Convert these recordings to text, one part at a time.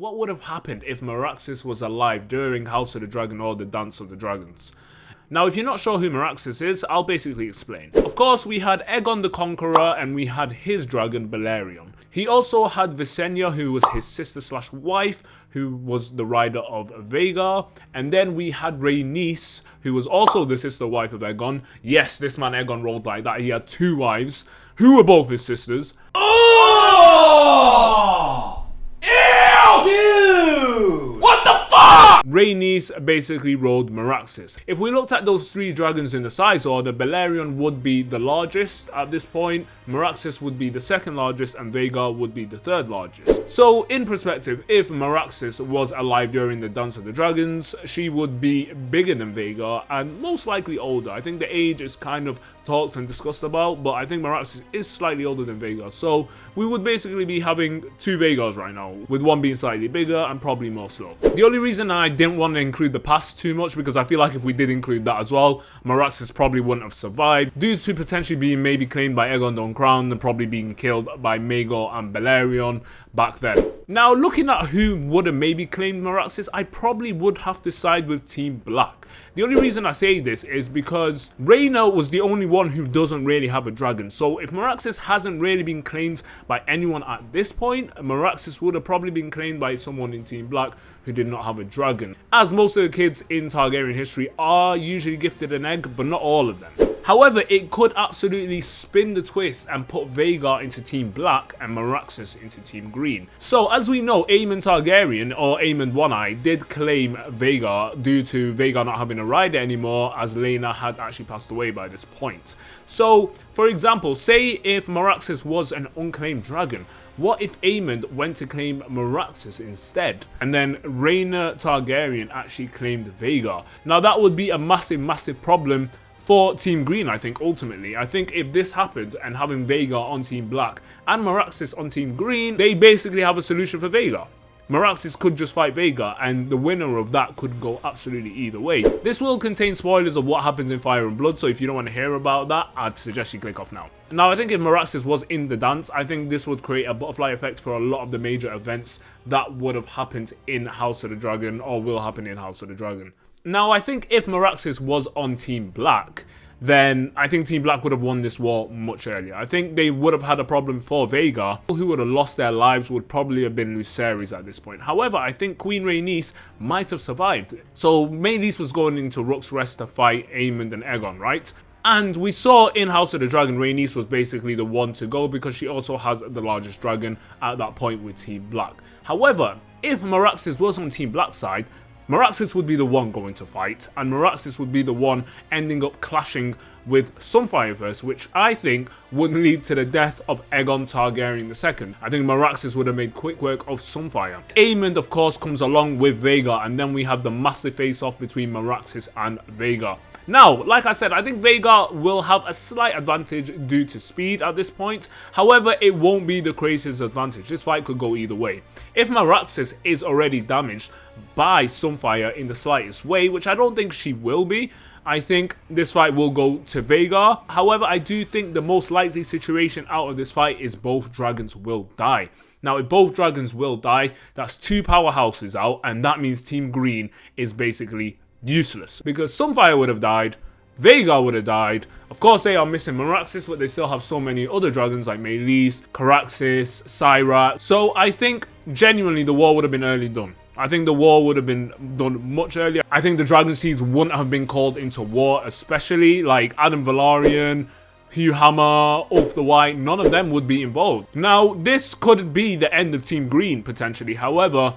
what would have happened if Meraxes was alive during House of the Dragon or the Dance of the Dragons? Now, if you're not sure who Meraxes is, I'll basically explain. Of course, we had Aegon the Conqueror and we had his dragon Balerion. He also had Visenya, who was his sister/wife, who was the rider of vhagar. And then we had rhaenys, who was also the sister-wife of Aegon. Yes, this man Aegon rolled like that. He had two wives, who were both his sisters. Oh! Ew! Dude! What the fuck? Rhaenys basically rode Meraxes. If we looked at those three dragons in the size order, Balerion would be the largest at this point, Meraxes would be the second largest, and vhagar would be the third largest. So in perspective, if Meraxes was alive during the Dance of the Dragons, she would be bigger than vhagar and most likely older. I think the age is kind of talked and discussed about, but I think Meraxes is slightly older than vhagar. So we would basically be having two vhagars right now, with one being slightly bigger and probably more slow. The only reason I didn't want to include the past too much, because I feel like if we did include that as well, Meraxes probably wouldn't have survived, due to potentially being maybe claimed by Aegon the Uncrowned and probably being killed by Maegor and Balerion back then. Now, looking at who would have maybe claimed Meraxes, I probably would have to side with Team Black. The only reason I say this is because Rhaena was the only one who doesn't really have a dragon. So if Meraxes hasn't really been claimed by anyone at this point, Meraxes would have probably been claimed by someone in Team Black who did not have a dragon. As most of the kids in Targaryen history are usually gifted an egg, but not all of them. However, it could absolutely spin the twist and put vhagar into Team Black and Meraxes into Team Green. So as we know, Aemon Targaryen, or Aemon One-Eye, did claim vhagar due to vhagar not having a rider anymore, as Laena had actually passed away by this point. So, for example, say if Meraxes was an unclaimed dragon, what if Aemon went to claim Meraxes instead? And then Rhaena Targaryen actually claimed vhagar. Now that would be a massive problem for Team Green, I think, ultimately. I think if this happened and having vhagar on Team Black and Meraxes on Team Green, they basically have a solution for vhagar. Meraxes could just fight vhagar, and the winner of that could go absolutely either way. This will contain spoilers of what happens in Fire and Blood, so if you don't want to hear about that, I'd suggest you click off now. Now, I think if Meraxes was in the dance, I think this would create a butterfly effect for a lot of the major events that would have happened in House of the Dragon, or will happen in House of the Dragon. Now, I think if Meraxes was on Team Black, then I think Team Black would have won this war much earlier. I think they would have had a problem for vhagar. Who would have lost their lives would probably have been Lucerys at this point. However, I think Queen Rhaenys might have survived. So Rhaenys was going into Rook's Rest to fight Aemon and Aegon, right? And we saw in House of the Dragon, Rhaenys was basically the one to go because she also has the largest dragon at that point with Team Black. However, if Meraxes was on Team Black's side, Meraxes would be the one going to fight, and Meraxes would be the one ending up clashing with Sunfire first, which I think would lead to the death of Aegon Targaryen II. I think Meraxes would have made quick work of Sunfire. Aemon, of course, comes along with vhagar, and then we have the massive face-off between Meraxes and vhagar. Now, like I said, I think vhagar will have a slight advantage due to speed at this point. However, it won't be the craziest advantage. This fight could go either way. If Meraxes is already damaged by Sunfire in the slightest way, which I don't think she will be, I think this fight will go to vhagar. However, I do think the most likely situation out of this fight is both dragons will die. Now, if both dragons will die, that's two powerhouses out, and that means Team Green is basically useless, because Sunfire would have died, vhagar would have died. Of course, they are missing Meraxes, but they still have so many other dragons like Meleys, Caraxes, Syrat. So I think genuinely the war would have been early done. I think the war would have been done much earlier. I think the Dragon Seeds wouldn't have been called into war, especially like Adam Velaryon, Hugh Hammer, Ulf the White. None of them would be involved. Now, this could be the end of Team Green potentially. However,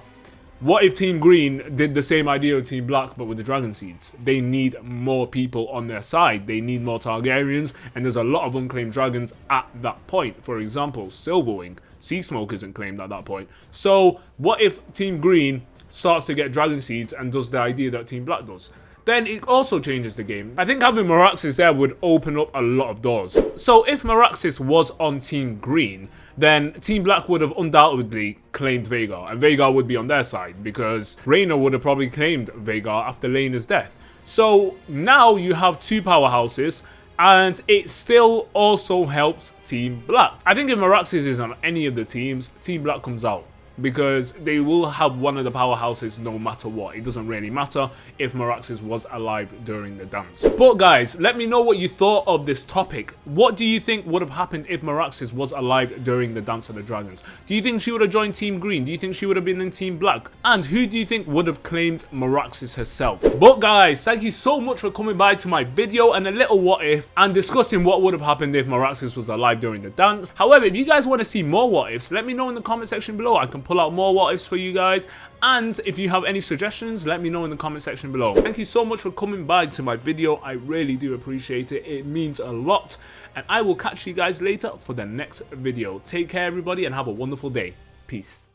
what if Team Green did the same idea of Team Black but with the Dragon Seeds? They need more people on their side. They need more Targaryens, and there's a lot of unclaimed dragons at that point. For example, Silverwing. Sea Smoke isn't claimed at that point. So what if Team Green starts to get Dragon Seeds and does the idea that Team Black does? Then it also changes the game. I think having Meraxes there would open up a lot of doors. So if Meraxes was on Team Green, then Team Black would have undoubtedly claimed vhagar, and vhagar would be on their side, because Rhaena would have probably claimed vhagar after Laena's death. So now you have two powerhouses, and it still also helps Team Black. I think if Meraxes is on any of the teams, Team Black comes out. because they will have one of the powerhouses no matter what. It doesn't really matter if Meraxes was alive during the dance. But guys, let me know what you thought of this topic. What do you think would have happened if Meraxes was alive during the Dance of the Dragons? Do you think she would have joined Team Green? Do you think she would have been in Team Black? And who do you think would have claimed Meraxes herself? But guys, thank you so much for coming by to my video and a little what if and discussing what would have happened if Meraxes was alive during the dance. However, if you guys want to see more what ifs, let me know in the comment section below. I can pull out more what ifs for you guys. And if you have any suggestions, let me know in the comment section below. Thank you so much for coming by to my video. I really do appreciate it. It means a lot. And I will catch you guys later for the next video. Take care, everybody, and have a wonderful day. Peace.